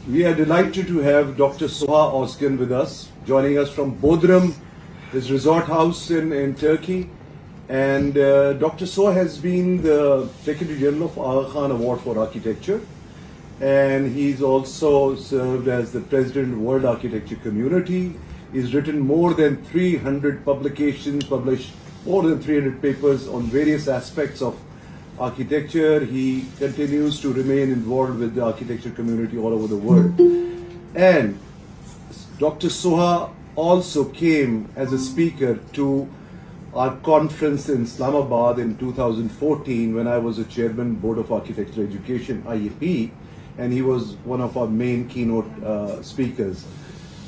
We are delighted to have Dr. Suha Ozkan with us, joining us from Bodrum, his resort house in Turkey. And Dr. Suha has been the Secretary General of Aga Khan Award for Architecture. And he's also served as the President of World Architecture Community. He's written more than 300 publications, published more than 300 papers on various aspects of architecture. He continues to remain involved with the architecture community all over the world. And Dr. Suha also came as a speaker to our conference in Islamabad in 2014 when I was a chairman, Board of Architecture Education, IAP, and he was one of our main keynote speakers.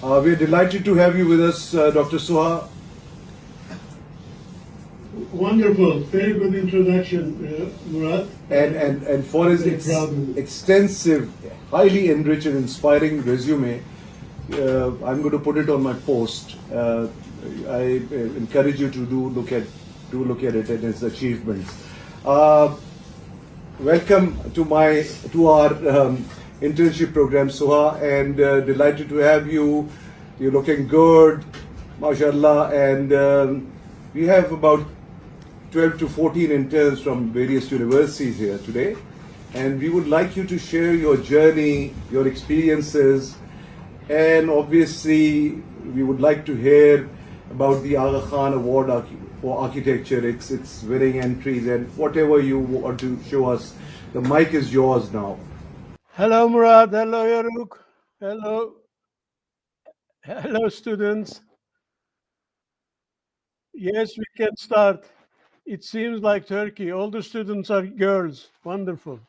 We're delighted to have you with us, Dr. Suha. Wonderful, very good introduction, Murad. And for his extensive, highly enriched and inspiring resume, I'm going to put it on my post. I encourage you to look at it and its achievements. Welcome to our internship program, Suha, and delighted to have you. You're looking good, mashallah, and we have about 12 to 14 interns from various universities here today, and we would like you to share your journey, your experiences, and obviously we would like to hear about the Aga Khan Award for Architecture, its winning entries, and whatever you want to show us. The mic is yours now. Hello, Murad. Hello, Yaruk. Hello, students. Yes, we can start. It seems like Turkey. All the students are girls. Wonderful.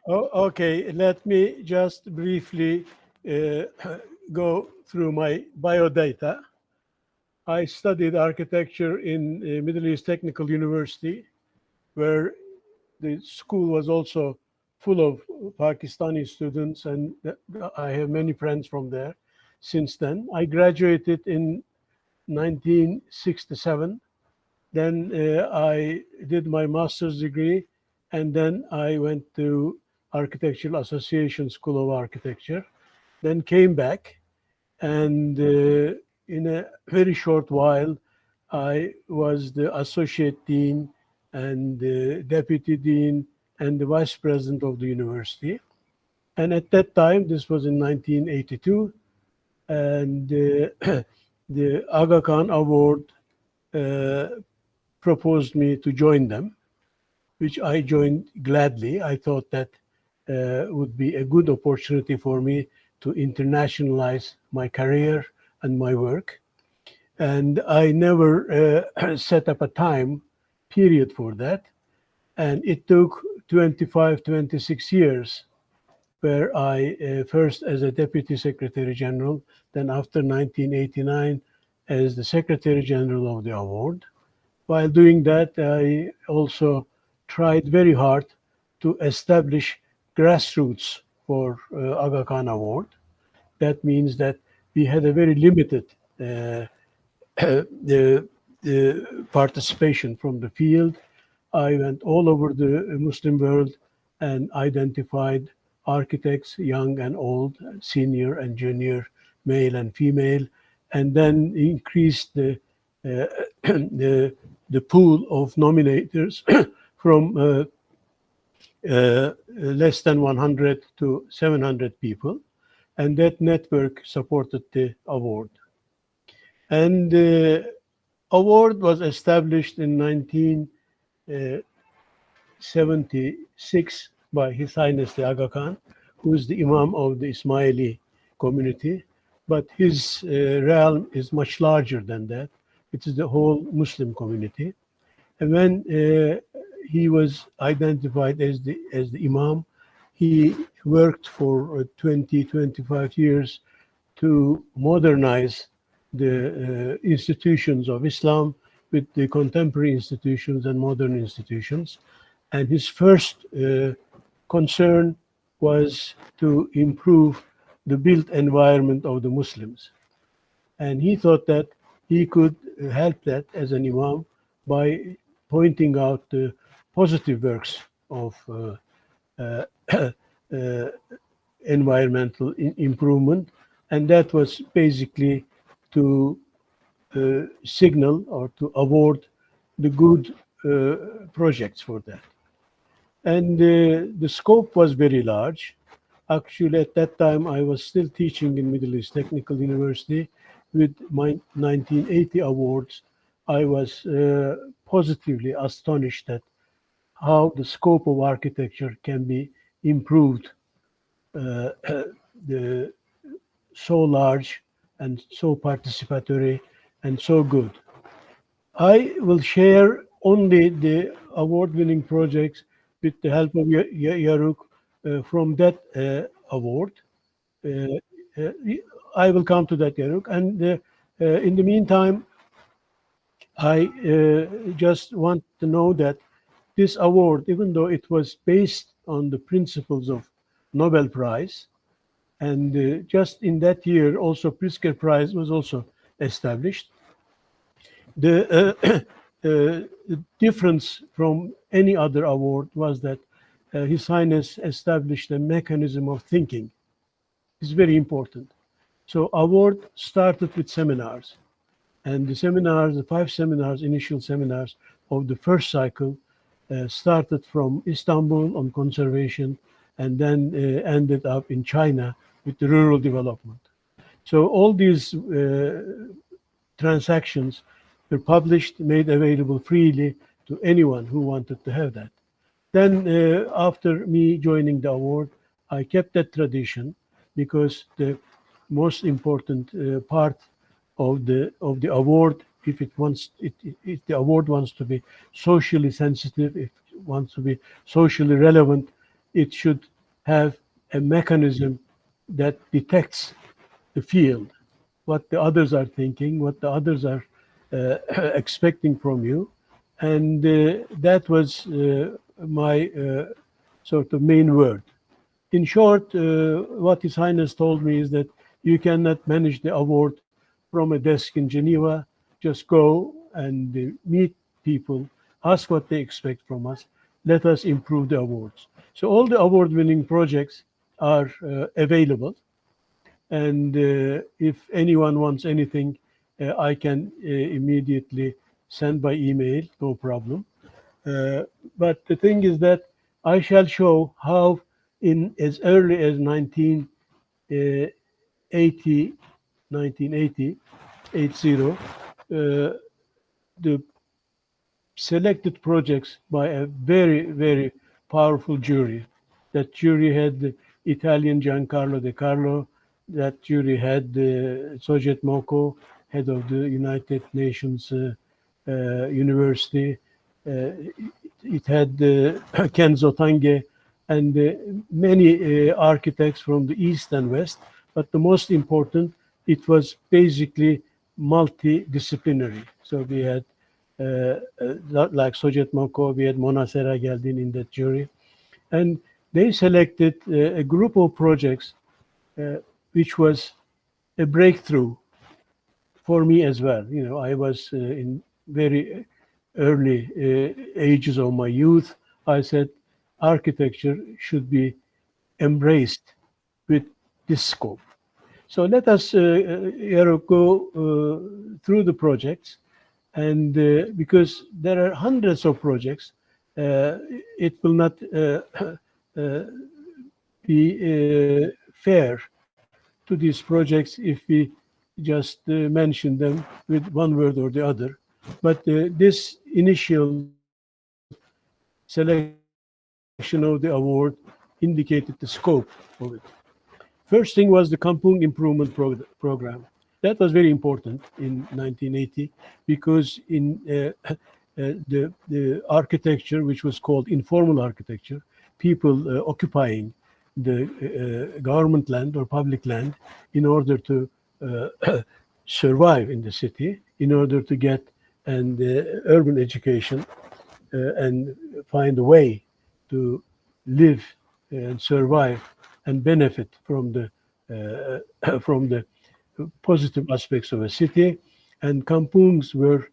Okay, let me just briefly go through my biodata. I studied architecture in Middle East Technical University, where the school was also full of Pakistani students, and I have many friends from there since then. I graduated in 1967. Then I did my master's degree, and then I went to Architectural Association School of Architecture, then came back, and in a very short while, I was the associate dean and the deputy dean and the vice president of the university. And at that time, this was in 1982, and the Aga Khan Award proposed me to join them, which I joined gladly. I thought that would be a good opportunity for me to internationalize my career and my work. And I never set up a time period for that. And it took 25, 26 years, where I first as a Deputy Secretary General, then after 1989 as the Secretary General of the award. While doing that, I also tried very hard to establish grassroots for Aga Khan Award. That means that we had a very limited the participation from the field. I went all over the Muslim world and identified architects, young and old, senior and junior, male and female, and then increased the pool of nominators from less than 100 to 700 people, and that network supported the award. And the award was established in 1976 by His Highness the Aga Khan, who is the Imam of the Ismaili community, but his realm is much larger than that. It is the whole Muslim community. And when he was identified as the Imam, he worked for 20, 25 years to modernize the institutions of Islam with the contemporary institutions and modern institutions. And his first concern was to improve the built environment of the Muslims. And he thought that he could help that as an Imam by pointing out the positive works of uh, environmental improvement, and that was basically to signal or to award the good projects for that. And the scope was very large. Actually, at that time, I was still teaching in Middle East Technical University. With my 1980 awards, I was positively astonished at how the scope of architecture can be improved, uh, the, so large and so participatory and so good. I will share only the award-winning projects with the help of Yaruk from that award. Uh, uh, I will come to that, Yaruk. And in the meantime, I just want to know that this award, even though it was based on the principles of Nobel Prize, and just in that year, also Pritzker Prize was also established. The difference from any other award was that His Highness established a mechanism of thinking. It's very important. So award started with seminars, and the seminars, the 5 seminars, initial seminars of the first cycle, started from Istanbul on conservation, and then ended up in China with the rural development. So all these transactions were published, made available freely to anyone who wanted to have that. Then, after me joining the award, I kept that tradition because the most important part of the award, if the award wants to be socially sensitive, if it wants to be socially relevant, it should have a mechanism that detects the field, what the others are thinking, what the others are expecting from you. And that was my sort of main word. In short, what His Highness told me is that you cannot manage the award from a desk in Geneva. Just go and meet people, ask what they expect from us. Let us improve the awards. So all the award-winning projects are available. And if anyone wants anything, I can immediately send by email, no problem. But the thing is that I shall show how in as early as 1980, 1980, 80, the selected projects by a very, very powerful jury. That jury had the Italian Giancarlo De Carlo. That jury had Sojet Moko, head of the United Nations University. It had Kenzo Tange and many architects from the East and West. But the most important, it was basically multidisciplinary. So we had like Sojet Moko, we had Mona Sera Geldin in that jury. And they selected a group of projects uh, which was a breakthrough for me as well. You know, I was in very early ages of my youth. I said architecture should be embraced with this scope. So let us, go through the projects, and because there are hundreds of projects, it will not uh, be fair to these projects if we just mention them with one word or the other. But this initial selection of the award indicated the scope of it. First thing was the Kampung Improvement Program. That was very important in 1980 because in the architecture, which was called informal architecture, people occupying the government land or public land in order to survive in the city, in order to get an urban education and find a way to live and survive and benefit from the from the positive aspects of a city. And kampungs were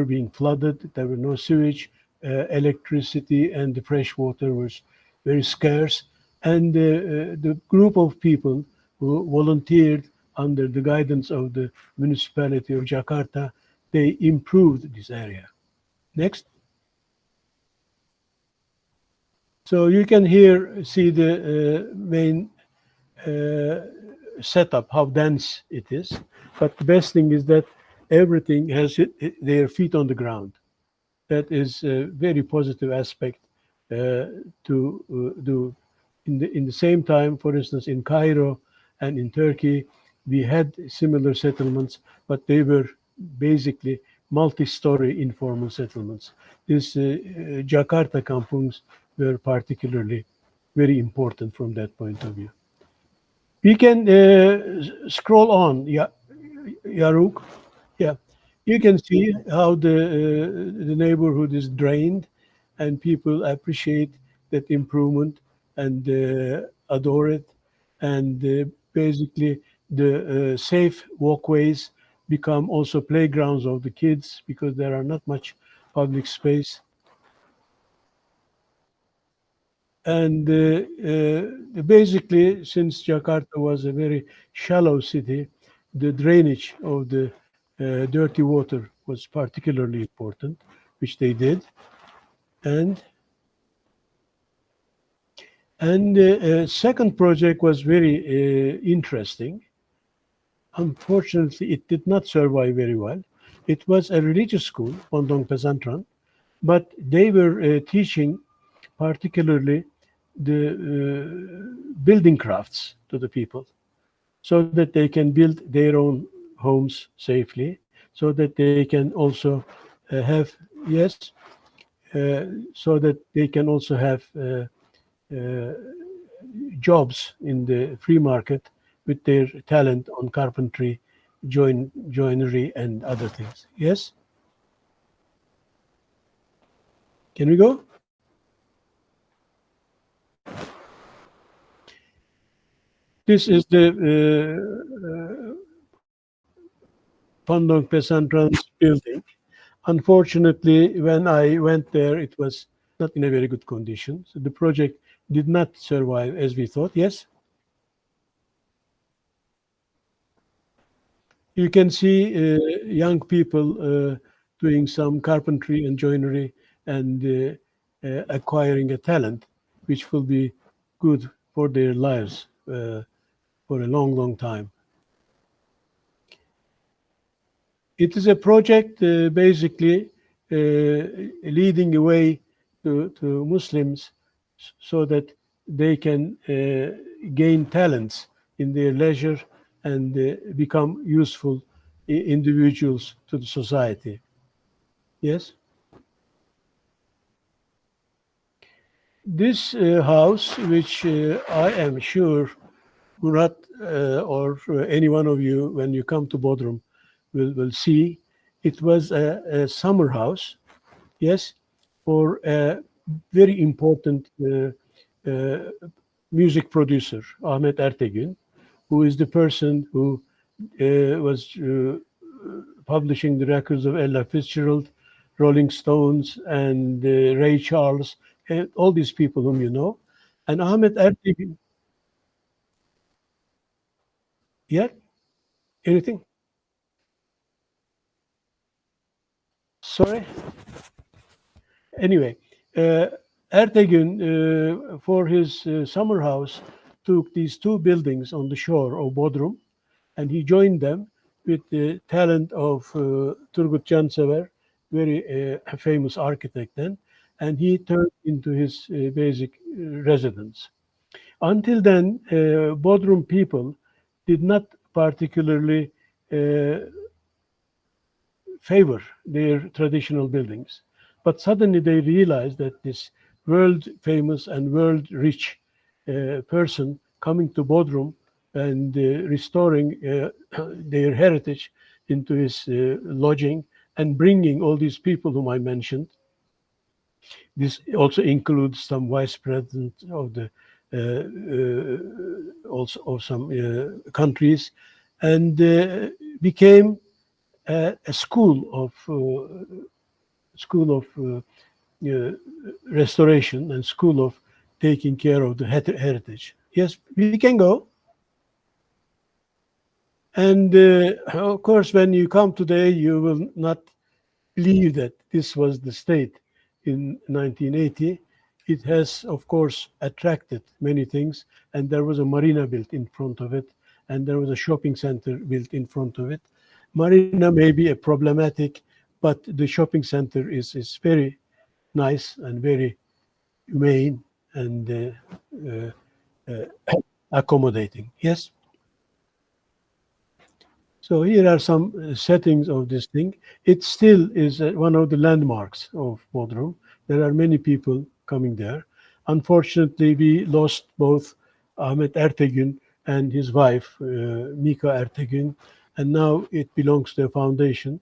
being flooded. There were no sewage, electricity, and the fresh water was very scarce. And the group of people who volunteered under the guidance of the municipality of Jakarta, they improved this area. Next. So you can here see the main setup, how dense it is. But the best thing is that everything has their feet on the ground. That is a very positive aspect to do. In the same time, for instance, in Cairo and in Turkey, we had similar settlements, but they were basically multi-story informal settlements. These Jakarta kampungs were particularly very important from that point of view. We can scroll on, Yaruk. Yeah, you can see how the neighborhood is drained, and people appreciate that improvement and adore it. And basically, the safe walkways become also playgrounds of the kids because there are not much public space. And basically, since Jakarta was a very shallow city, the drainage of the dirty water was particularly important, which they did. And second project was very interesting. Unfortunately, it did not survive very well. It was a religious school, Pondong Pesantren, but they were teaching particularly the building crafts to the people so that they can build their own homes safely, so that they can also have, yes, so that they can also have uh, jobs in the free market with their talent on carpentry, joinery, and other things. Yes? Can we go? This is the Pondong Pesantren's building. Unfortunately, when I went there, it was not in a very good condition. So the project did not survive as we thought. Yes? You can see young people doing some carpentry and joinery and acquiring a talent which will be good for their lives for a long, long time. It is a project basically leading a way to Muslims so that they can gain talents in their leisure and become useful individuals to the society. Yes? This house, which I am sure Murat or any one of you, when you come to Bodrum, will see, it was a summer house, yes, for a very important uh, music producer, Ahmet Ertegün, who is the person who was publishing the records of Ella Fitzgerald, Rolling Stones, and Ray Charles, all these people whom you know. And Ahmet Ertegün, yeah, anything? Sorry? Anyway, uh, Ertegün, for his summer house, took these two buildings on the shore of Bodrum, and he joined them with the talent of Turgut Cansever, very famous architect then, and he turned into his basic residence. Until then, Bodrum people did not particularly uh, favor their traditional buildings. But suddenly they realized that this world famous and world rich person coming to Bodrum and restoring their heritage into his lodging and bringing all these people whom I mentioned. This also includes some vice president of the also of some countries, and became a school of restoration and school of taking care of the heritage. Yes, we can go. And of course, when you come today, you will not believe that this was the state in 1980. It has, of course, attracted many things, and there was a marina built in front of it, and there was a shopping center built in front of it. Marina may be a problematic, but the shopping center is very nice and very humane and accommodating. Yes. So here are some settings of this thing. It still is one of the landmarks of Bodrum. There are many people coming there. Unfortunately, we lost both Ahmet Ertegün and his wife, Mika Ertegün, and now it belongs to a foundation,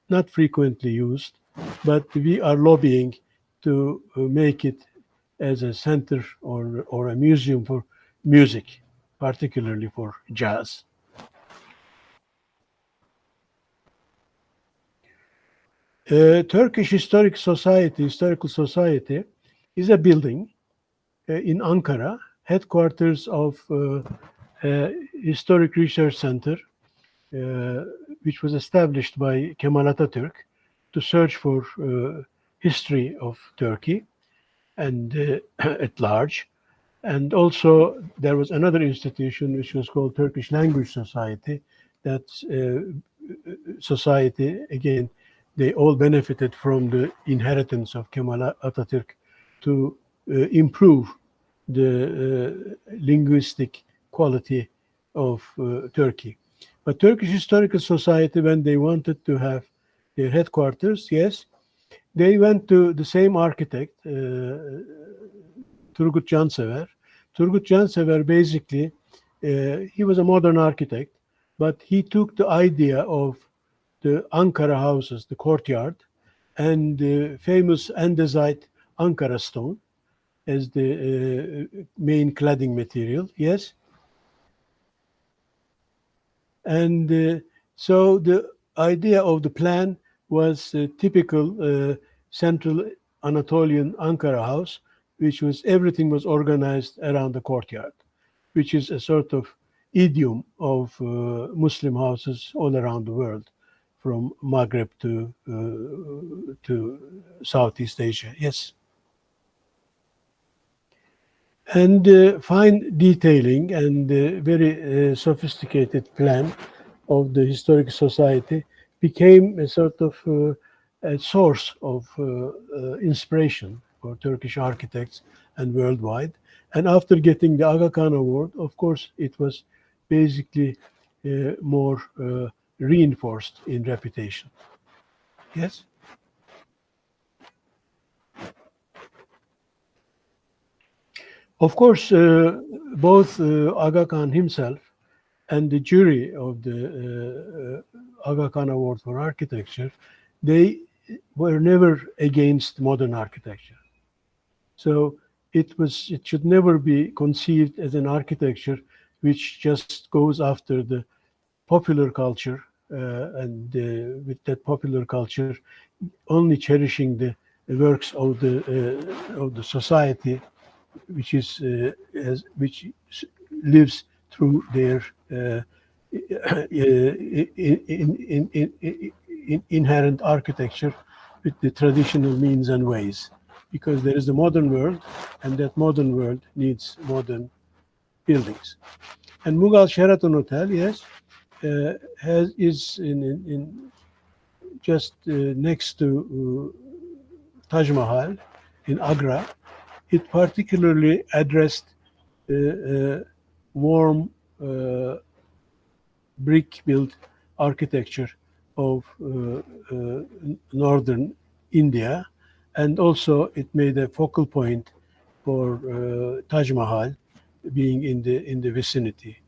not frequently used, but we are lobbying to make it as a center or a museum for music, particularly for jazz. Turkish Historical Society is a building in Ankara, headquarters of Historic Research Center, which was established by Kemal Atatürk to search for history of Turkey and at large. And also there was another institution which was called Turkish Language Society. That society, again, they all benefited from the inheritance of Kemal Atatürk to improve the linguistic quality of Turkey. But Turkish Historical Society, when they wanted to have their headquarters, yes, they went to the same architect, Turgut Cansever. Turgut Cansever basically, he was a modern architect, but he took the idea of the Ankara houses, the courtyard, and the famous andesite Ankara stone as the main cladding material, yes. And so the idea of the plan was a typical central Anatolian Ankara house, which was everything was organized around the courtyard, which is a sort of idiom of Muslim houses all around the world, from Maghreb to Southeast Asia. Yes. And fine detailing and very sophisticated plan of the Historic Society became a sort of a source of inspiration for Turkish architects and worldwide. And after getting the Aga Khan Award, of course, it was basically more reinforced in reputation. Yes? Of course, both Aga Khan himself and the jury of the Aga Khan Award for Architecture, they were never against modern architecture. So it should never be conceived as an architecture which just goes after the popular culture and with that popular culture only cherishing the works of the society which is which lives through their inherent architecture with the traditional means and ways, because there is the modern world, and that modern world needs modern buildings. And Mughal Sheraton Hotel, yes, is in just next to Taj Mahal in Agra. It particularly addressed warm brick-built architecture of northern India, and also it made a focal point for Taj Mahal being in the vicinity,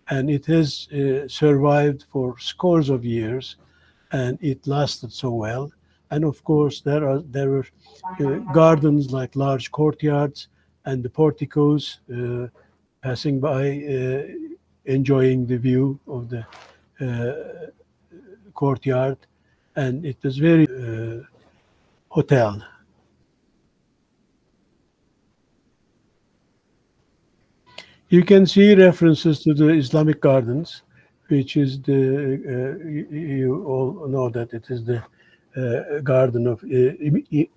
and it has survived for scores of years, and it lasted so well. And of course, there were gardens like large courtyards and the porticos passing by, enjoying the view of the courtyard, and it was very hotel. You can see references to the Islamic gardens, which is the, you all know that it is the garden of,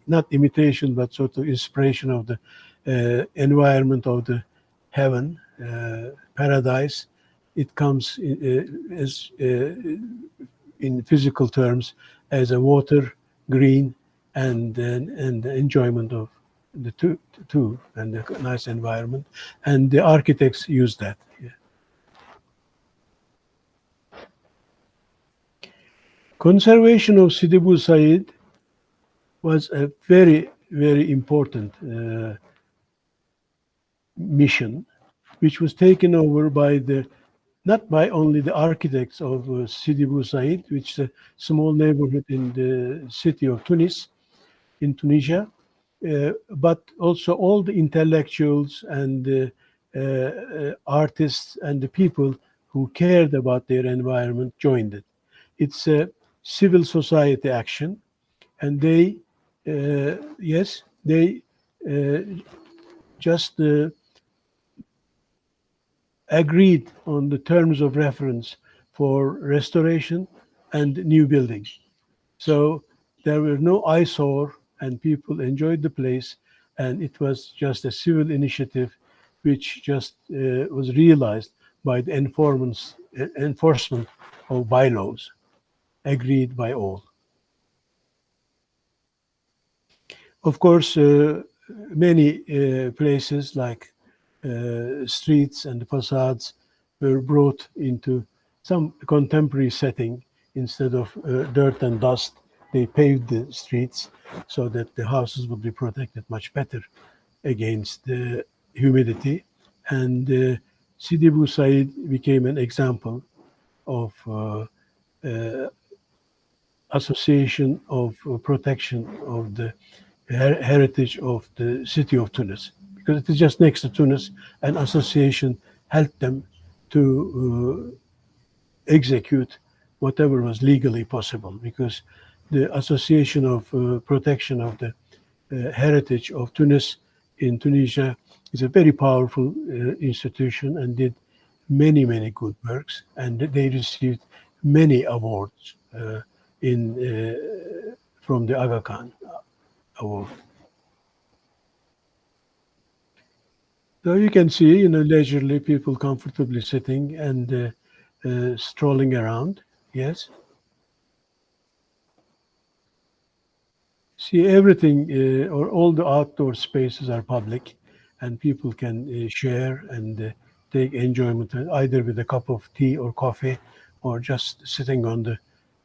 not imitation, but sort of inspiration of the environment of the heaven, paradise. It comes as in physical terms as a water, green, and the enjoyment of the two and the nice environment. And the architects use that. Yeah. Conservation of Sidi Bou Said was a very, very important mission, which was taken over by the not by only the architects of Sidi Bou Said, which is a small neighborhood in the city of Tunis, in Tunisia, but also all the intellectuals and artists and the people who cared about their environment joined it. It's a civil society action, and they, yes, they uh, just agreed on the terms of reference for restoration and new building. So there were no eyesore, and people enjoyed the place, and it was just a civil initiative which just was realized by the enforcement of bylaws agreed by all. Of course, many places like streets and facades were brought into some contemporary setting. Instead of dirt and dust, they paved the streets so that the houses would be protected much better against the humidity. And Sidi Bou Said became an example of association of protection of the heritage of the city of Tunis, because it is just next to Tunis, and association helped them to execute whatever was legally possible, because the association of protection of the heritage of Tunis in Tunisia is a very powerful institution and did many, many good works, and they received many awards from the Aga Khan Award. So you can see, leisurely people comfortably sitting and strolling around. Yes. See, everything or all the outdoor spaces are public, and people can share and take enjoyment either with a cup of tea or coffee, or just sitting on the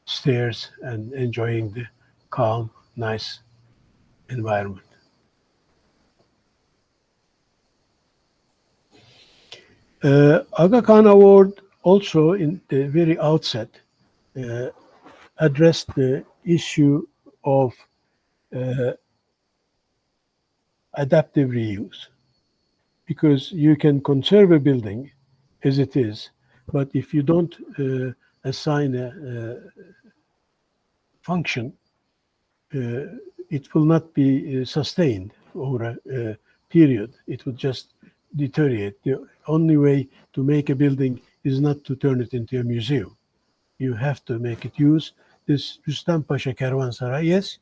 stairs and enjoying the calm, nice environment. Aga Khan Award also in the very outset uh, addressed the issue of uh, adaptive reuse, because you can conserve a building as it is, but if you don't assign a function, uh, it will not be sustained over a period. It will just deteriorate. The only way to make a building is not to turn it into a museum. You have to make it use. This Rüstem Paşa Kervansaray, yes,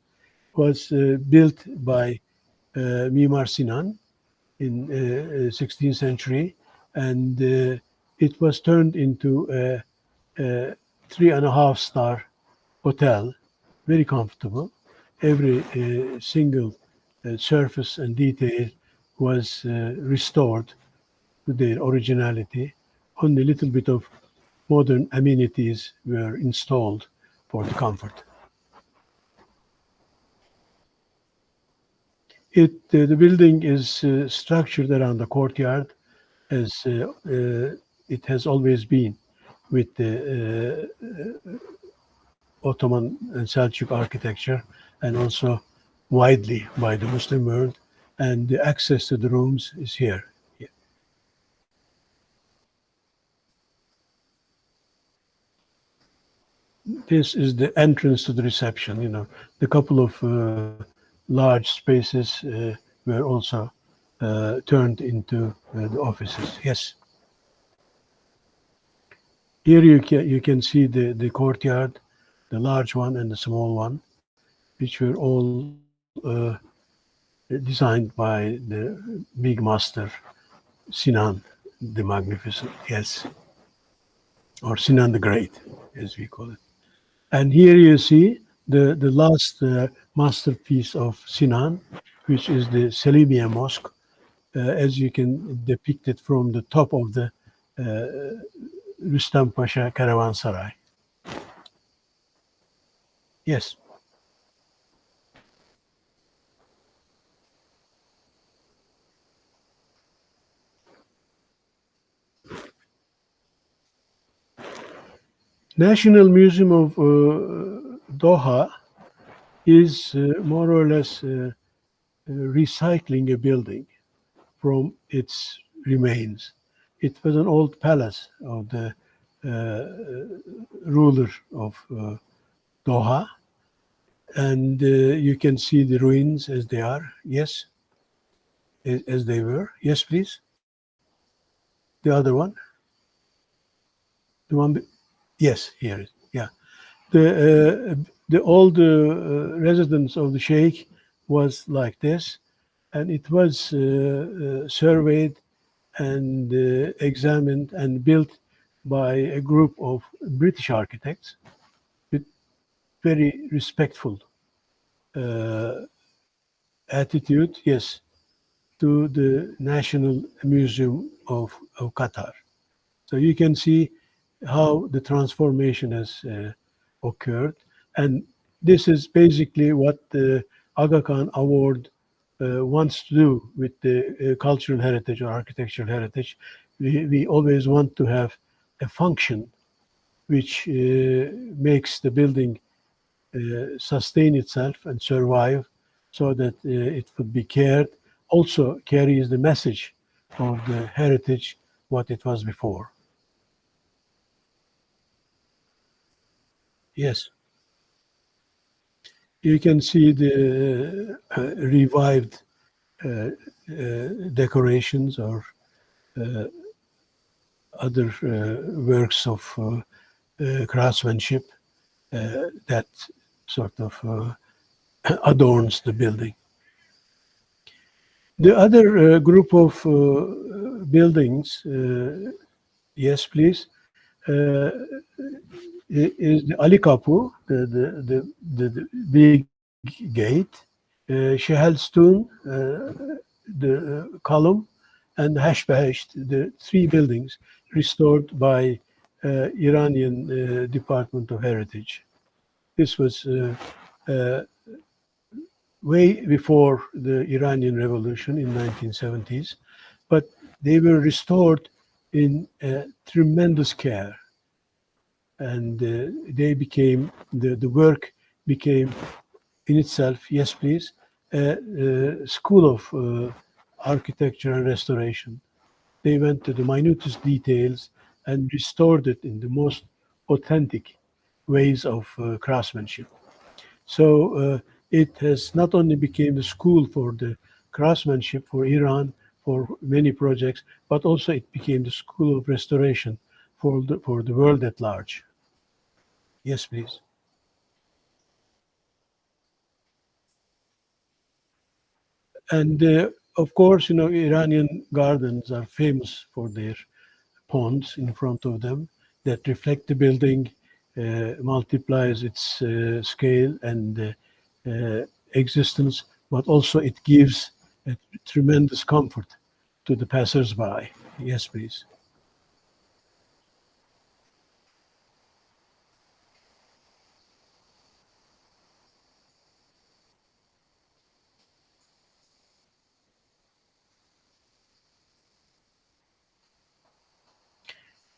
was built by Mimar Sinan in 16th century, and it was turned into a 3.5 star hotel, very comfortable. Every single surface and detail was restored to their originality. Only a little bit of modern amenities were installed for the comfort. The building is structured around the courtyard, as it has always been with the Ottoman and Seljuk architecture, and also widely by the Muslim world. And the access to the rooms is here. Yeah. This is the entrance to the reception. The couple of large spaces were also turned into the offices. Yes. Here you can see the courtyard, the large one and the small one, which were all designed by the big master Sinan the Magnificent. Yes, or Sinan the Great, as we call it. And here you see the last masterpiece of Sinan, which is the Selimiye Mosque, as you can depict it from the top of the Rüstem Pasha Caravansaray. Yes. National Museum of Doha is more or less recycling a building from its remains. It was an old palace of the ruler of Doha, and you can see the ruins as they are. Yes, as they were. Yes, please. The other one. The one. Yes, here it. Yeah. The old residence of the sheikh was like this, and it was surveyed and examined and built by a group of British architects with very respectful uh, attitude, yes, to the National Museum of Qatar. So you can see how the transformation has occurred. And this is basically what the Aga Khan Award wants to do with the cultural heritage or architectural heritage. We always want to have a function which makes the building sustain itself and survive so that it would be cared, also carries the message of the heritage, what it was before. Yes, you can see the revived decorations or other works of craftsmanship that sort of adorns the building. The other group of buildings, yes, please, is the Ali Kapı, the big gate, Shehelstun, the column, and Hashbehesht, the three buildings restored by Iranian Department of Heritage. This was way before the Iranian Revolution in 1970s, but they were restored in tremendous care, and they became the work became in itself, yes, please, a school of architecture and restoration. They went to the minutest details and restored it in the most authentic ways of craftsmanship. So it has not only became the school for the craftsmanship for Iran for many projects, but also it became the school of restoration for the world at large. Yes, please. And of course, you know, Iranian gardens are famous for their ponds in front of them that reflect the building, multiplies its scale and existence, but also it gives a tremendous comfort to the passers-by. Yes, please.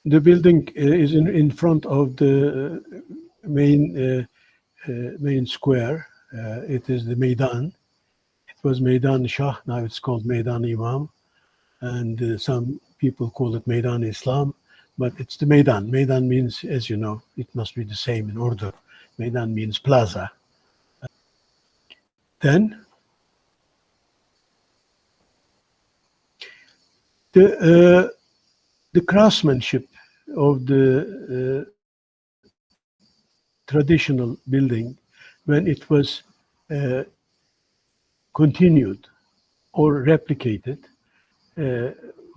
The building is in front of the main square. It is the Meydan. It was Meydan Shah. Now it's called Meydan Imam, and some people call it Meydan Islam, but it's the Meydan. Meydan means, as you know, it must be the same in Urdu. Meydan means plaza. Then The craftsmanship of the traditional building, when it was uh, continued or replicated uh,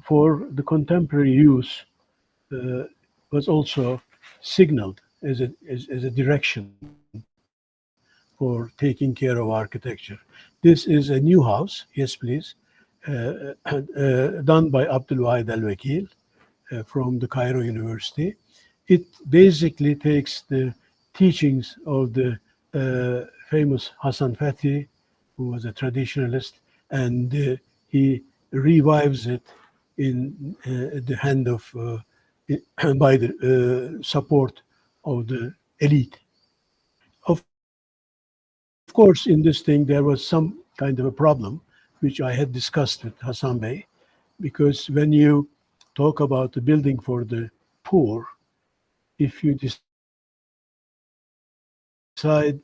for the contemporary use, uh, was also signaled as a direction for taking care of architecture. This is a new house, yes please, done by Abdul Wahid Al-Wakil from the Cairo University. It basically takes the teachings of the famous Hassan Fatih, who was a traditionalist, and he revives it in the hand of by the support of the elite. Of course, in this thing there was some kind of a problem, which I had discussed with Hassan Bey, because when you talk about the building for the poor, if you decide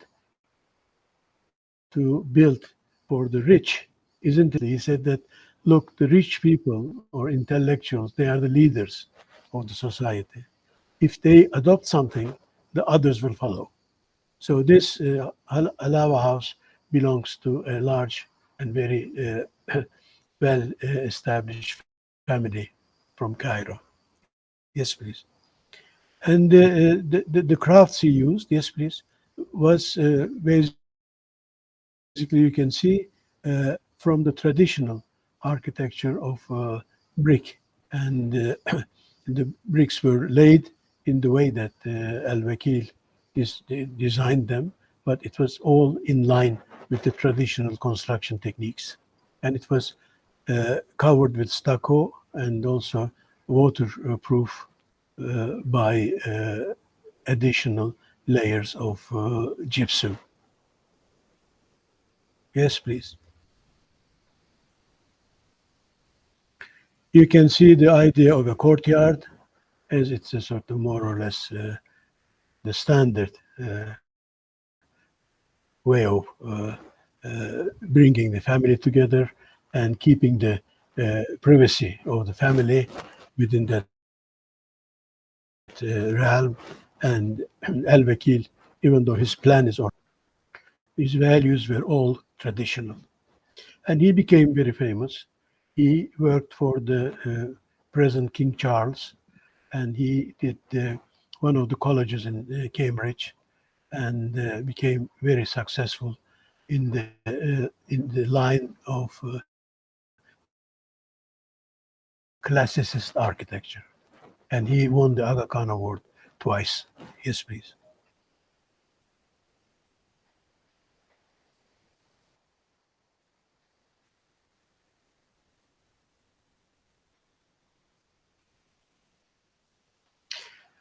to build for the rich, isn't it necessary? He said that, look, the rich people or intellectuals, they are the leaders of the society. If they adopt something, the others will follow. So this Alawa house belongs to a large and very well established family from Cairo. Yes, please. And the crafts he used, yes, please, was basically, you can see from the traditional architecture of brick, and the bricks were laid in the way that Al-Wakil designed them, but it was all in line with the traditional construction techniques. And it was covered with stucco and also waterproof by additional layers of gypsum. Yes, please. You can see the idea of a courtyard, as it's a sort of more or less the standard way of bringing the family together and keeping the privacy of the family within that realm. And Al-Wakil, even though his plan is original, his values were all traditional. And he became very famous. He worked for the present King Charles, and he did one of the colleges in Cambridge, and became very successful in the line of classicist architecture. And he won the Aga Khan Award twice. Yes, please.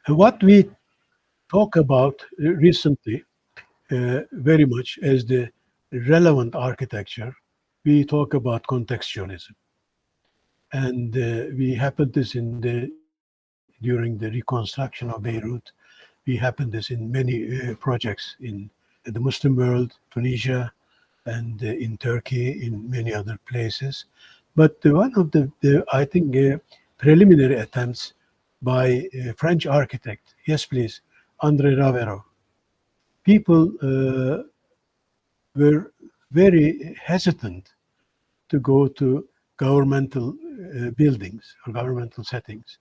What we talk about recently very much as the relevant architecture, we talk about contextualism. And we happened this during the reconstruction of Beirut. We happened this in many projects in the Muslim world, Tunisia, and in Turkey, in many other places. But one of the I think, preliminary attempts by a French architect, yes, please, André Ravero, people were very hesitant to go to governmental buildings or governmental settings.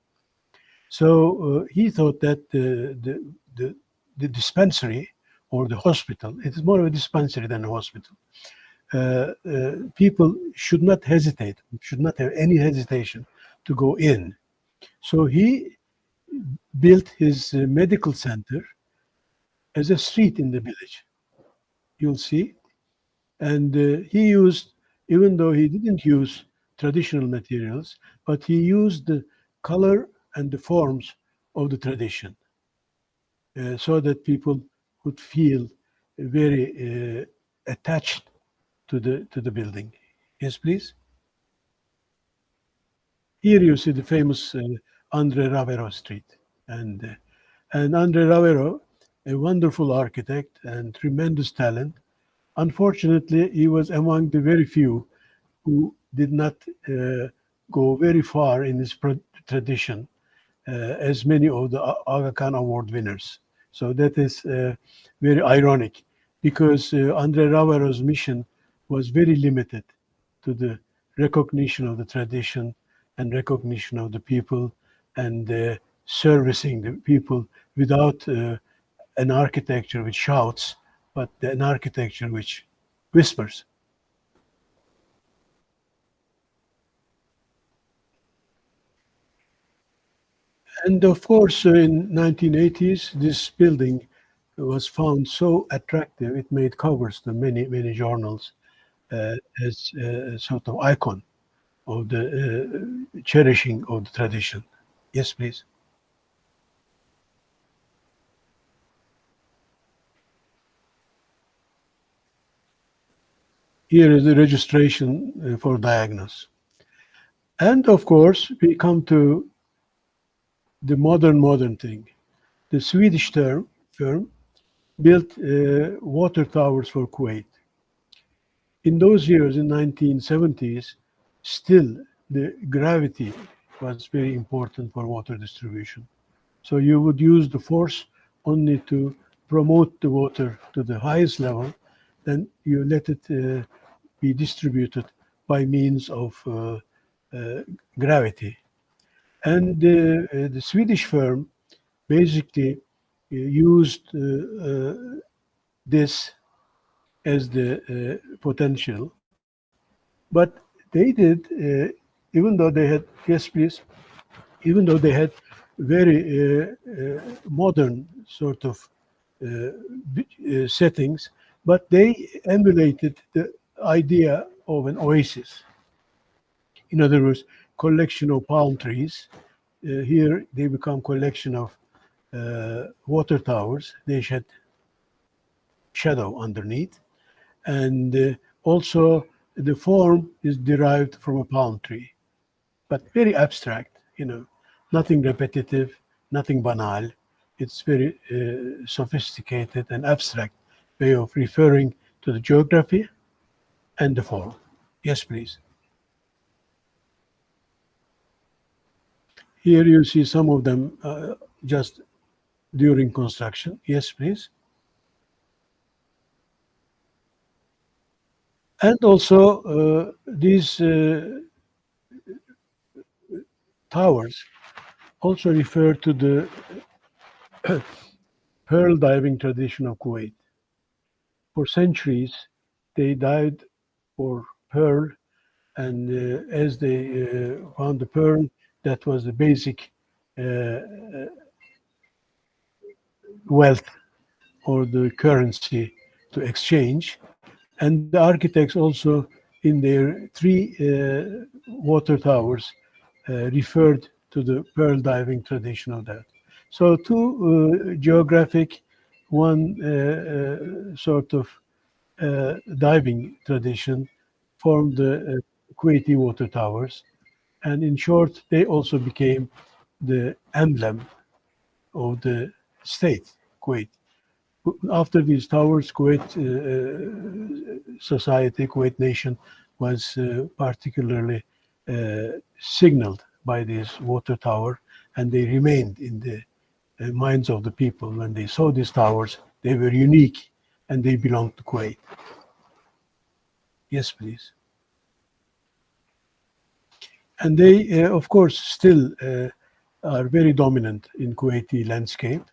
So he thought that the dispensary or the hospital, it is more of a dispensary than a hospital. People should not hesitate, should not have any hesitation to go in. So he built his medical center as a street in the village. You'll see. And he used, even though he didn't use traditional materials, but he used the color and the forms of the tradition so that people would feel very attached to the building. Yes, please. Here you see the famous Andre Ravero Street, and Andre Ravero, a wonderful architect and tremendous talent. Unfortunately, he was among the very few who did not go very far in this tradition, as many of the Aga Khan Award winners. So that is very ironic, because Andre Ravaro's mission was very limited to the recognition of the tradition and recognition of the people, and servicing the people without an architecture which shouts, but an architecture which whispers. And of course, in 1980s, this building was found so attractive, it made covers to many, many journals as a sort of icon of the cherishing of the tradition. Yes, please. Here is the registration for diagnosis. And of course, we come to the modern thing. The Swedish firm built water towers for Kuwait. In those years, in 1970s, still the gravity was very important for water distribution. So you would use the force only to promote the water to the highest level, then you let it be distributed by means of gravity. And the Swedish firm basically used this as the potential, but they did, even though they had, yes, please, even though they had very modern sort of settings, but they emulated the idea of an oasis. In other words, collection of palm trees. Here they become collection of water towers. They shed shadow underneath, and also the form is derived from a palm tree, but very abstract. Nothing repetitive, nothing banal. It's very sophisticated and abstract way of referring to the geography and the form. Yes, please. Here you see some of them just during construction. Yes, please. And also these towers also refer to the pearl diving tradition of Kuwait. For centuries, they dived for pearl, and as they found the pearl, that was the basic uh, wealth or the currency to exchange. And the architects also, in their three water towers, referred to the pearl diving tradition of that. So two geographic, one sort of diving tradition formed the Kuwaiti water towers. And in short, they also became the emblem of the state, Kuwait. After these towers, Kuwait society, Kuwait nation was particularly signaled by this water tower, and they remained in the minds of the people. When they saw these towers, they were unique and they belonged to Kuwait. Yes, please. And they, of course, still are very dominant in Kuwaiti landscape,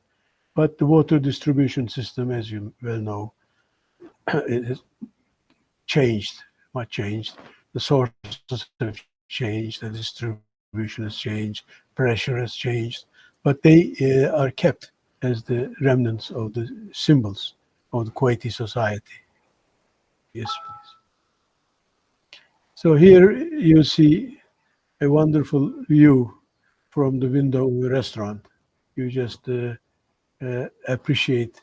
but the water distribution system, as you well know, it has changed, much changed. The sources have changed, the distribution has changed, pressure has changed, but they are kept as the remnants of the symbols of the Kuwaiti society. Yes, please. So here you see a wonderful view from the window of a restaurant. You just appreciate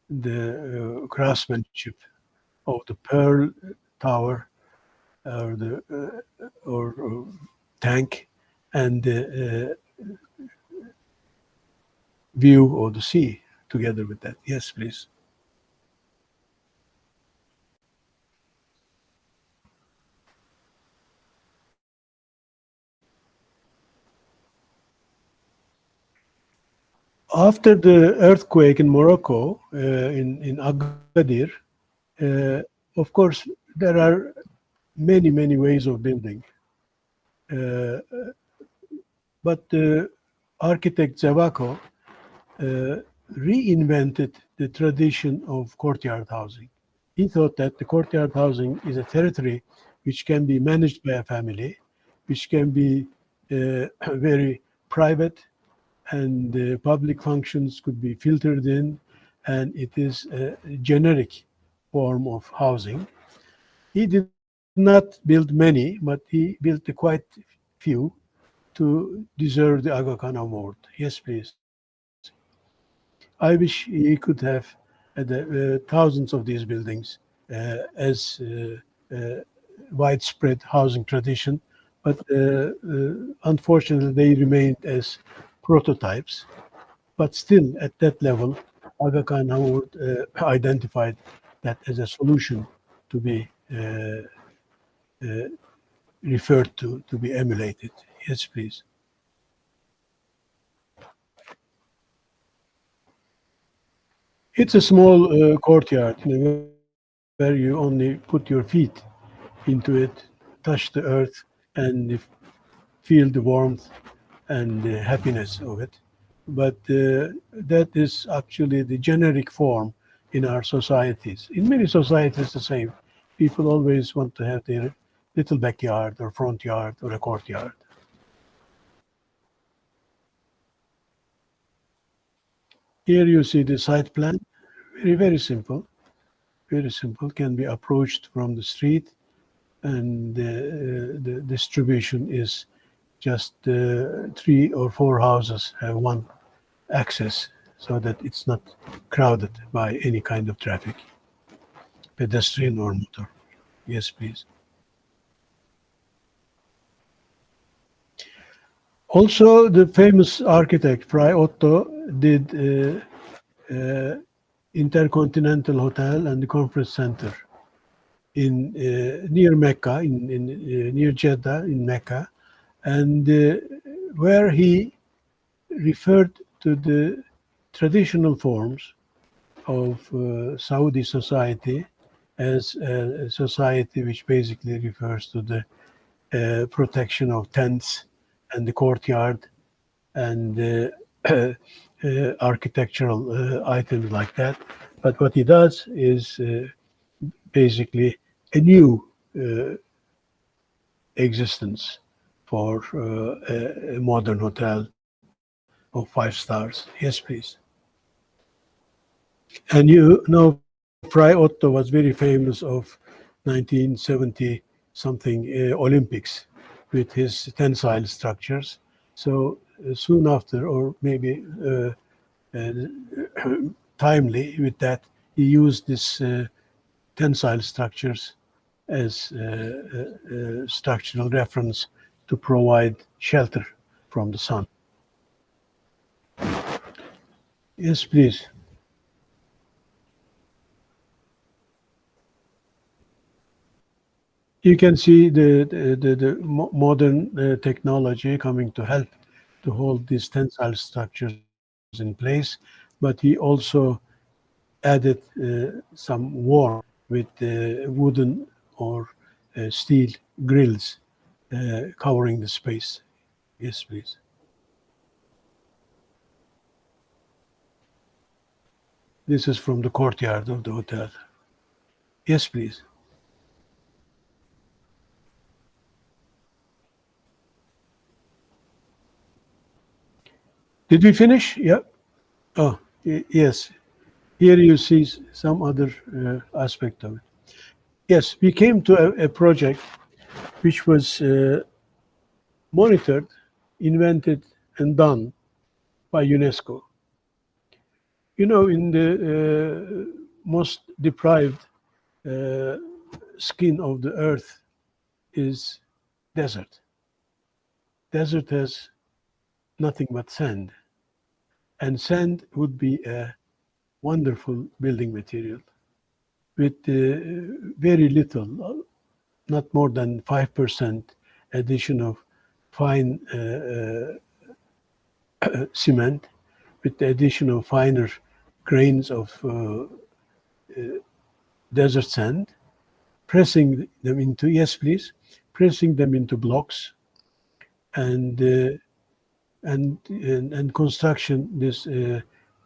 the craftsmanship of the pearl tower or the or tank, and the view of the sea together with that. Yes, please. After the earthquake in Morocco, in Agadir, uh, of course, there are many ways of building. Uh, but architect Zavako reinvented the tradition of courtyard housing. He thought that the courtyard housing is a territory which can be managed by a family, which can be very private, and public functions could be filtered in, and it is a generic form of housing. He did not build many, but he built quite few to deserve the Aga Khan Award. Yes, please. I wish he could have thousands of these buildings as widespread housing tradition, but unfortunately they remained as prototypes. But still, at that level, Aga Khan Award identified that as a solution to be uh, referred to be emulated. Yes, please. It's a small courtyard, where you only put your feet into it, touch the earth, and feel the warmth and the happiness of it. But that is actually the generic form in our societies. In many societies, the same. People always want to have their little backyard or front yard or a courtyard. Here you see the site plan. Very simple. Very simple. Can be approached from the street, and the distribution is just three or four houses have one access, so that it's not crowded by any kind of traffic, pedestrian or motor. Yes, please. Also, the famous architect Fray Otto did Intercontinental Hotel and the Conference Center in near Mecca, in near Jeddah in Mecca, and where he referred to the traditional forms of Saudi society as a society which basically refers to the protection of tents and the courtyard and architectural items like that. But what he does is basically a new uh, existence for a modern hotel of 5 stars. Yes, please. And you know, Fry Otto was very famous of 1970 something Olympics with his tensile structures. So soon after, or maybe uh, timely with that, he used this tensile structures as structural reference to provide shelter from the sun. Yes, please. You can see the modern technology coming to help to hold these tensile structures in place, but he also added some warmth with wooden or steel grills covering the space. Yes, please. This is from the courtyard of the hotel. Yes, please. Did we finish? Yeah. Oh, yes. Here you see some other aspect of it. Yes, we came to a project which was monitored, invented, and done by UNESCO. You know, in the most deprived uh, skin of the earth is desert. Desert has nothing but sand, and sand would be a wonderful building material with very little, not more than 5% addition of fine cement, with the addition of finer grains of desert sand, pressing them into, yes please, pressing them into blocks, and construction this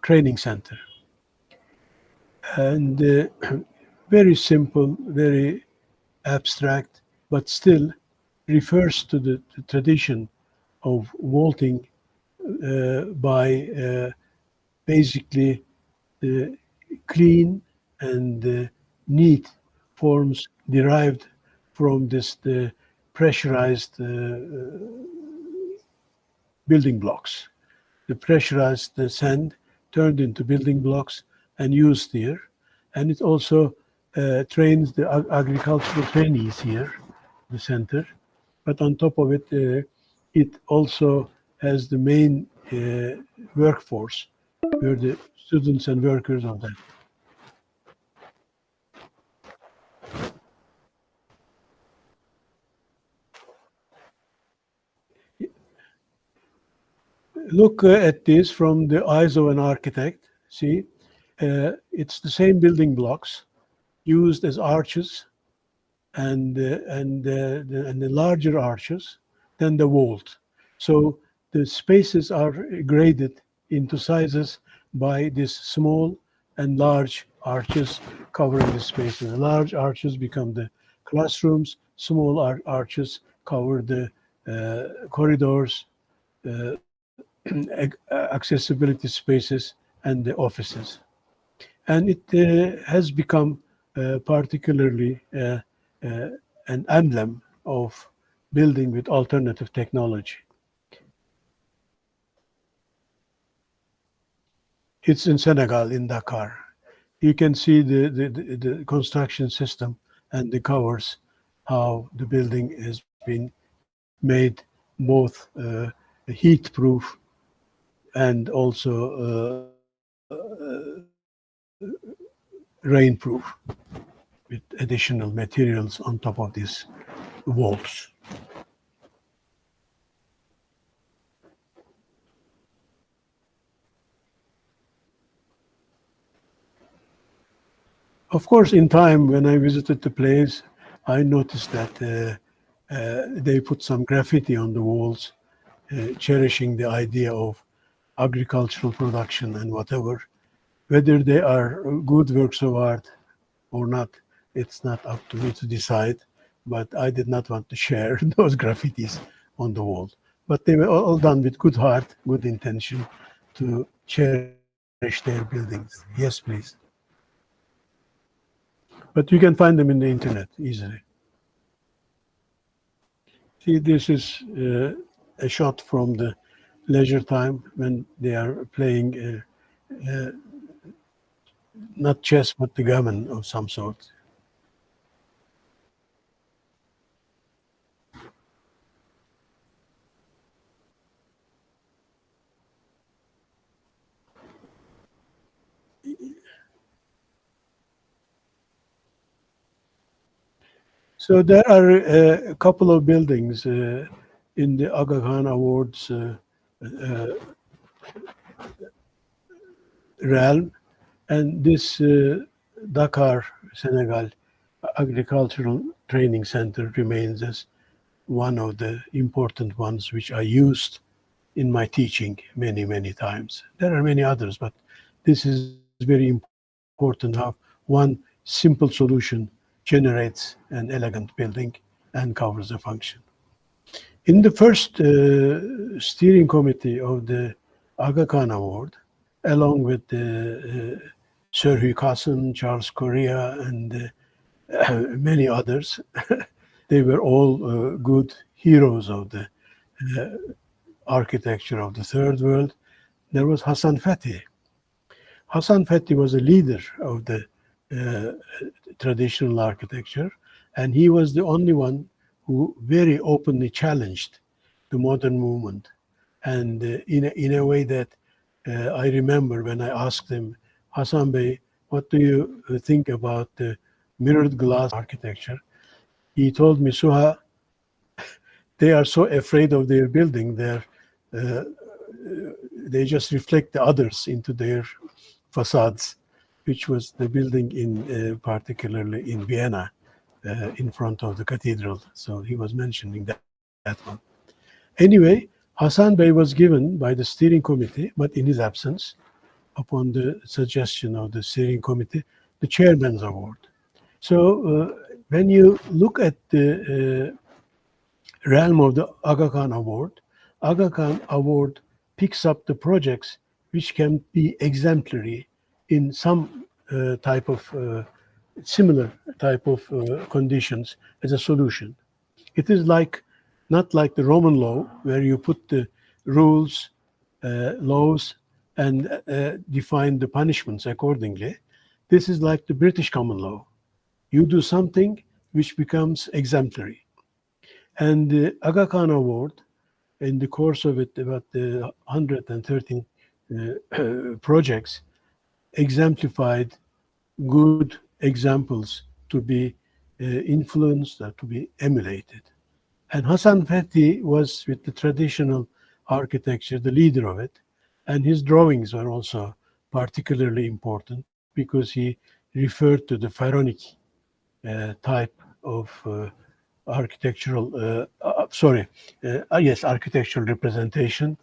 training center. And very simple, very abstract, but still refers to the tradition of vaulting by basically clean and neat forms derived from this the pressurized building blocks. The pressurized sand turned into building blocks and used here. And it also trains the agricultural trainees here, the center. But on top of it, it also has the main workforce, where the students and workers of that. Look at this from the eyes of an architect. See, it's the same building blocks used as arches and the larger arches than the vault. So the spaces are graded into sizes by these small and large arches covering the spaces. The large arches become the classrooms, small arches cover the corridors, uh, accessibility spaces, and the offices. And it has become particularly an emblem of building with alternative technology. It's in Senegal, in Dakar. You can see the construction system and the covers, how the building has been made both heat-proof and also rain-proof with additional materials on top of these walls. Of course, in time, when I visited the place, I noticed that they put some graffiti on the walls, cherishing the idea of agricultural production and whatever. Whether they are good works of art or not, it's not up to me to decide. But I did not want to share those graffitis on the wall. But they were all done with good heart, good intention to cherish their buildings. Yes, please. But you can find them in the internet easily. See, this is a shot from the leisure time when they are playing not chess, but the gammon of some sort. So there are a couple of buildings in the Aga Khan Awards realm, and this Dakar, Senegal Agricultural Training Center remains as one of the important ones which I used in my teaching many, many times. There are many others, but this is very important how one simple solution generates an elegant building and covers the function. In the first steering committee of the Aga Khan Award, along with Sir Hugh Casson, Charles Correa, and many others, they were all good heroes of the architecture of the Third World. There was Hassan Fatih. Hassan Fatih was a leader of the traditional architecture, and he was the only one who very openly challenged the modern movement. And in a way that I remember when I asked him, Hassan Bey, what do you think about the mirrored glass architecture? He told me, Suha, they are so afraid of their building, their they just reflect the others into their facades, which was the building in particularly in Vienna, in front of the cathedral. So he was mentioning that one. Anyway, Hassan Bey was given by the steering committee, but in his absence, upon the suggestion of the steering committee, the chairman's award. So when you look at the realm of the Aga Khan Award, Aga Khan Award picks up the projects which can be exemplary in some type of similar type of conditions as a solution. It is like not like the Roman law where you put the rules, laws, and define the punishments accordingly. This is like the British common law. You do something which becomes exemplary. And the Aga Khan Award, in the course of it, about 130 projects, exemplified good examples to be influenced or to be emulated. And Hassan Fethi was, with the traditional architecture, the leader of it. And his drawings were also particularly important because he referred to the pharaonic type of architectural representation,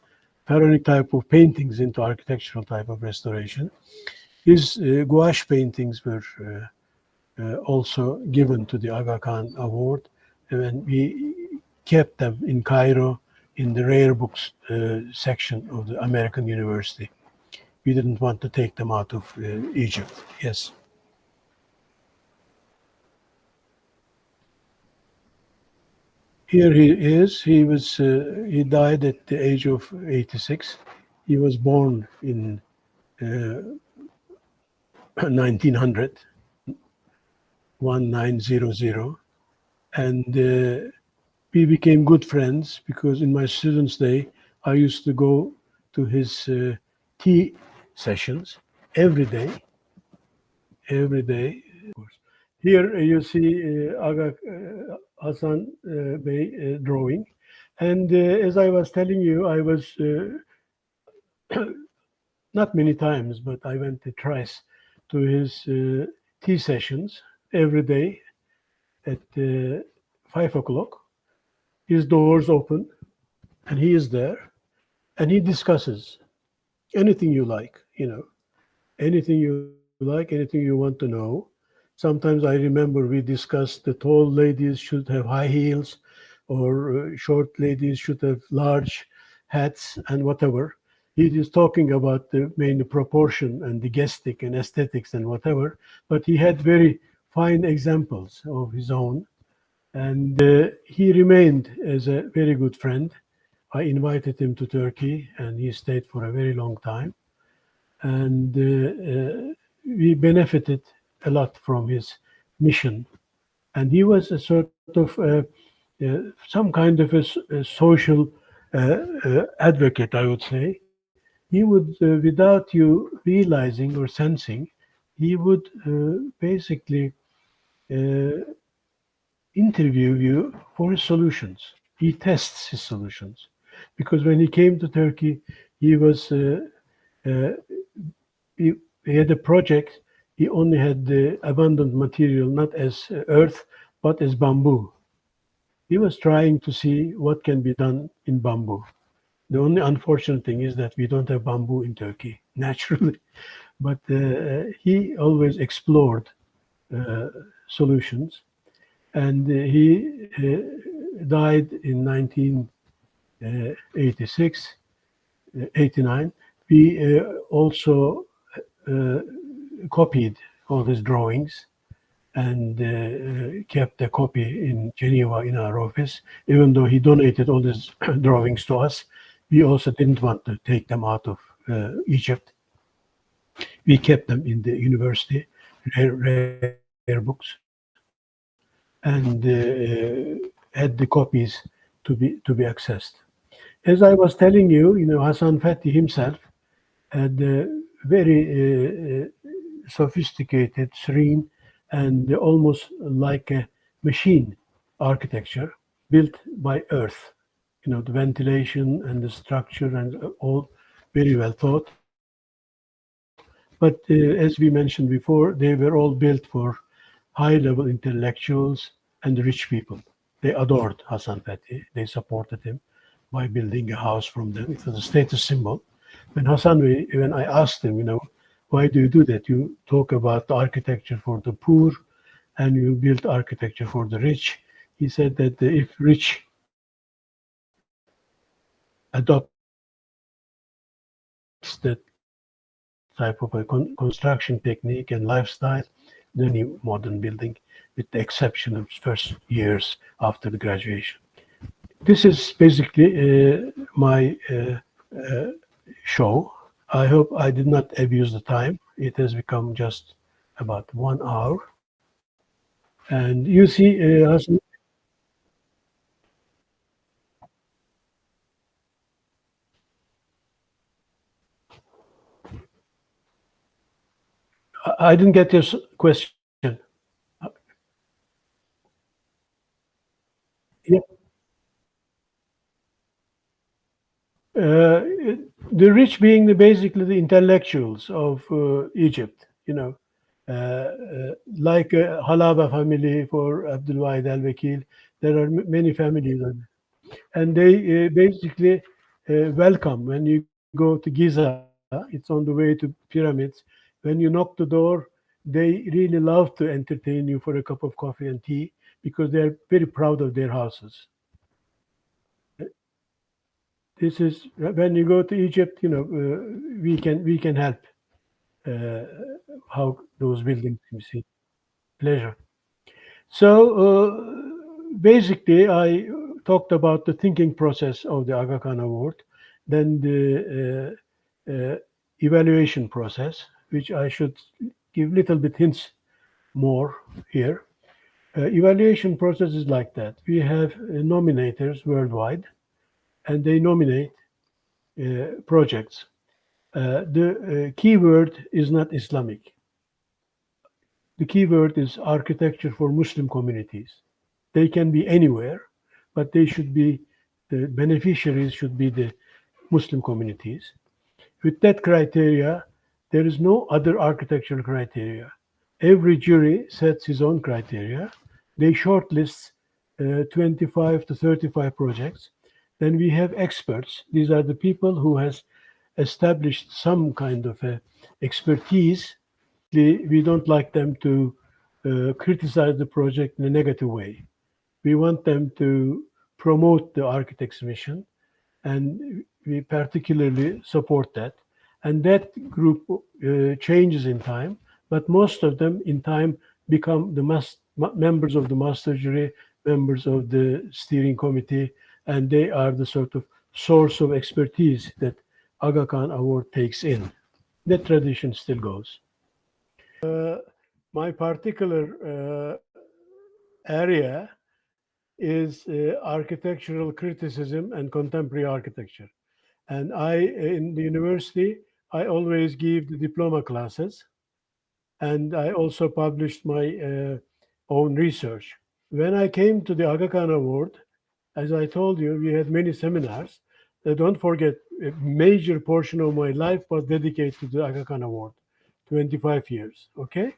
pharaonic type of paintings into architectural type of restoration. His gouache paintings were also given to the Aga Khan Award, and we kept them in Cairo in the rare books section of the American University. We didn't want to take them out of Egypt. Yes. Here he is. He died at the age of 86. He was born in 1900, 1900, and we became good friends because in my students' day, I used to go to his tea sessions every day. Every day. Here you see Aga Hassan Bey drawing. And as I was telling you, I was not many times, but I went thrice to his tea sessions every day at 5 o'clock. His doors open and he is there and he discusses anything you like, anything you like, anything you want to know. Sometimes I remember we discussed the tall ladies should have high heels or short ladies should have large hats and whatever. He is talking about the main proportion and the gestic and aesthetics and whatever, but he had very fine examples of his own. And he remained as a very good friend. I invited him to Turkey and he stayed for a very long time. And we benefited a lot from his mission. And he was a sort of some kind of a social advocate, I would say. He would, without you realizing or sensing, he would basically interview you for his solutions. He tests his solutions. Because when he came to Turkey, he was he had a project. He only had the abundant material, not as earth, but as bamboo. He was trying to see what can be done in bamboo. The only unfortunate thing is that we don't have bamboo in Turkey, naturally. But he always explored solutions. And he died in 1986, 89. We also copied all his drawings and kept a copy in Geneva in our office. Even though he donated all his drawings to us, we also didn't want to take them out of Egypt. We kept them in the university, rare books, and had the copies to be accessed. As I was telling you, Hassan Fethi himself had a very sophisticated, serene, and almost like a machine architecture built by earth. The ventilation and the structure and all very well thought. But as we mentioned before, they were all built for high-level intellectuals and rich people. They adored Hassan Fethi. They supported him by building a house from them. It was a status symbol. When I asked him, why do you do that? You talk about the architecture for the poor and you build architecture for the rich. He said that if rich adopts that type of a construction technique and lifestyle, any modern building, with the exception of first years after the graduation. This is basically my show. I hope I did not abuse the time. It has become just about 1 hour. And you see, Hassan, I didn't get your question. Yeah. Uh, the rich being basically the intellectuals of Egypt, like Halaba family for Abdul Wahid al-Wakil. There are many families, and they basically welcome when you go to Giza. It's on the way to pyramids. When you knock the door, they really love to entertain you for a cup of coffee and tea because they are very proud of their houses. This is when you go to Egypt. We can help uh, how those buildings you see. Pleasure. So basically, I talked about the thinking process of the Aga Khan Award, then the evaluation process, which I should give little bit hints more here. Evaluation process is like that. We have nominators worldwide, and they nominate projects. The keyword is not Islamic. The keyword is architecture for Muslim communities. They can be anywhere, but they should be the beneficiaries should be the Muslim communities. With that criteria, there is no other architectural criteria. Every jury sets his own criteria. They shortlist 25 to 35 projects. Then we have experts. These are the people who has established some kind of expertise. We don't like them to criticize the project in a negative way. We want them to promote the architect's mission, and we particularly support that. And that group changes in time, but most of them in time become the members of the master jury, members of the steering committee, and they are the sort of source of expertise that Aga Khan Award takes in. That tradition still goes. My particular area is architectural criticism and contemporary architecture. And in the university, I always give the diploma classes, and I also published my own research. When I came to the Aga Khan Award, as I told you, we had many seminars. Don't forget, a major portion of my life was dedicated to the Aga Khan Award, 25 years, okay?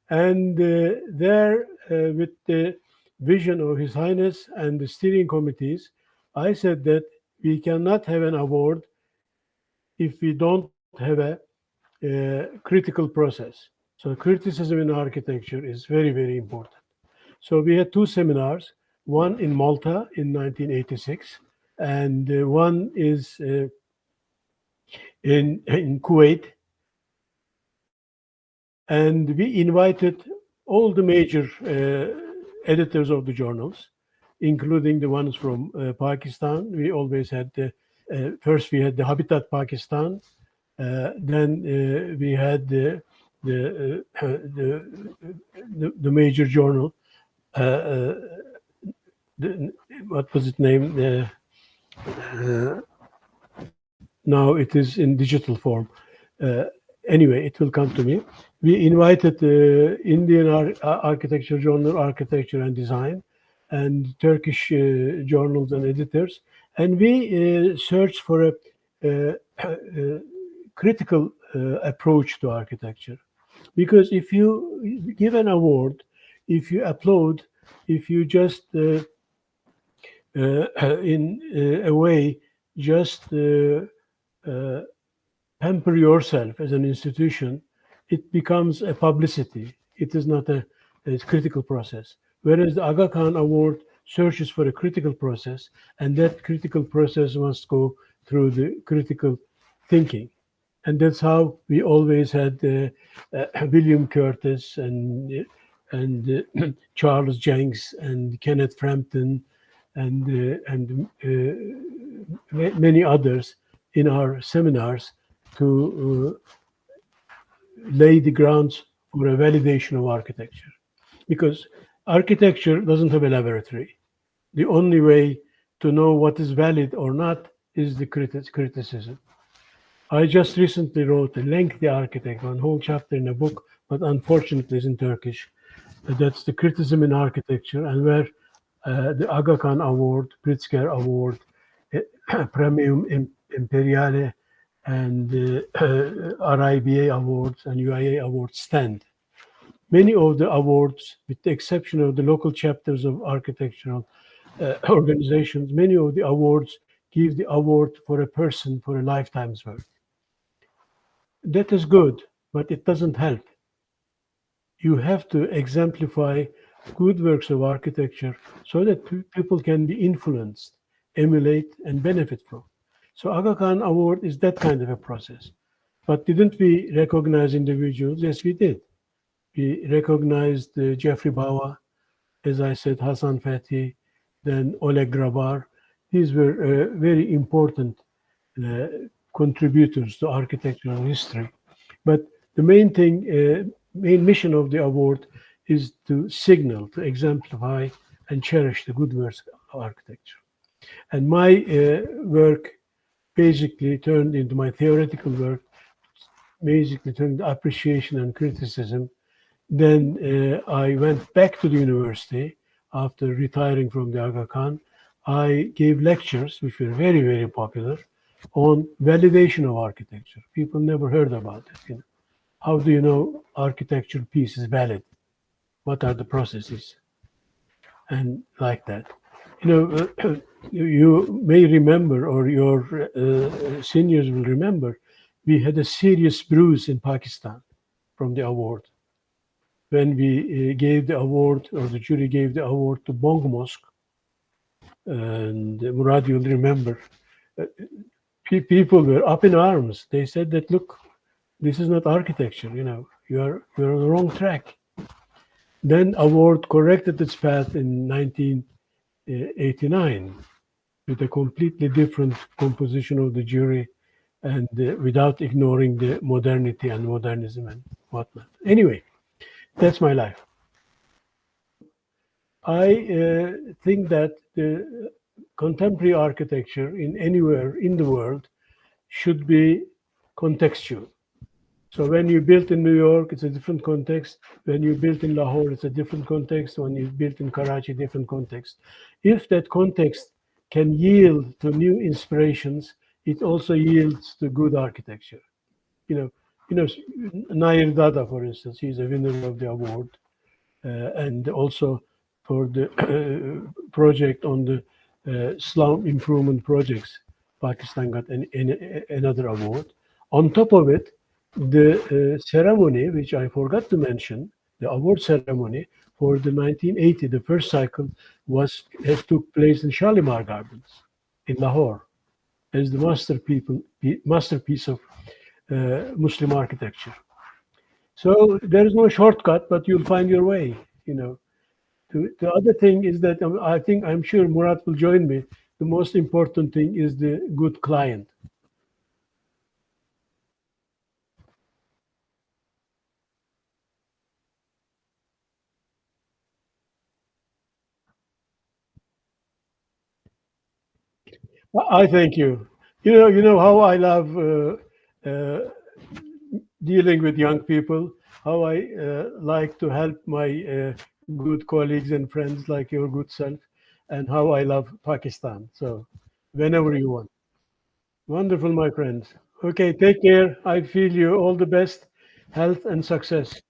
And there, with the vision of His Highness and the steering committees, I said that we cannot have an award if we don't have a critical process. So criticism in architecture is very, very important. So we had two seminars, one in Malta in 1986, and one is in Kuwait. And we invited all the major editors of the journals, including the ones from Pakistan. We always had first we had the Habitat Pakistan, then we had the major journal. What was its name? Now it is in digital form. Anyway, it will come to me. We invited the Indian Architecture Journal, Architecture and Design, and Turkish journals and editors, and we searched for critical approach to architecture. Because if you give an award, if you applaud, if you just in a way just pamper yourself as an institution, it becomes a publicity. It is not a critical process. Whereas the Aga Khan Award searches for a critical process, and that critical process must go through the critical thinking. And that's how we always had William Curtis and Charles Jenks and Kenneth Frampton and many others in our seminars to lay the grounds for a validation of architecture. Because architecture doesn't have a laboratory. The only way to know what is valid or not is the criticism. I just recently wrote a lengthy architect, one whole chapter in a book, but unfortunately it's in Turkish. That's the criticism in architecture, and where the Aga Khan Award, Pritzker Award, Premium Imperiale, and RIBA awards and UIA awards stand. Many of the awards, with the exception of the local chapters of architectural organizations, many of the awards give the award for a person for a lifetime's work. That is good, but it doesn't help. You have to exemplify good works of architecture so that people can be influenced, emulate, and benefit from. So Aga Khan Award is that kind of a process. But didn't we recognize individuals? Yes, we did. We recognized Jeffrey Bawa, as I said, Hassan Fethi, then Oleg Grabar. These were very important contributors to architectural history. But the main thing, main mission of the award is to signal, to exemplify, and cherish the good works of architecture. And my work basically turned into my theoretical work, basically turned into appreciation and criticism. Then I went back to the university after retiring from the Aga Khan. I gave lectures, which were very, very popular, on validation of architecture. People never heard about it. You know. How do you know architectural piece is valid? What are the processes? And like that. You know, you may remember, or your seniors will remember, we had a serious bruise in Pakistan from the award. When we gave the award, or the jury gave the award to Bong Mosque, and Murad, you'll remember, people were up in arms. They said that, look, this is not architecture, you know, you're on the wrong track. Then award corrected its path in 1989 with a completely different composition of the jury, and without ignoring the modernity and modernism and whatnot. Anyway, that's my life. I think that the contemporary architecture in anywhere in the world should be contextual. So when you built in New York, it's a different context. When you built in Lahore, it's a different context. When you built in Karachi, different context. If that context can yield to new inspirations, it also yields to good architecture. You know, Nair Dada, for instance, he's a winner of the award, and also for the project on the slum improvement projects, Pakistan got another award. On top of it, the ceremony, which I forgot to mention, the award ceremony for the 1980, the first cycle, took place in Shalimar Gardens in Lahore as the masterpiece of Muslim architecture. So there is no shortcut, but you'll find your way. You know. The other thing is that I'm sure Murat will join me. The most important thing is the good client. I thank you. You know how I love dealing with young people. How I like to help my good colleagues and friends like your good self, and how I love Pakistan. So, whenever you want. Wonderful, my friend. Okay, take care. I feel you all the best, health and success.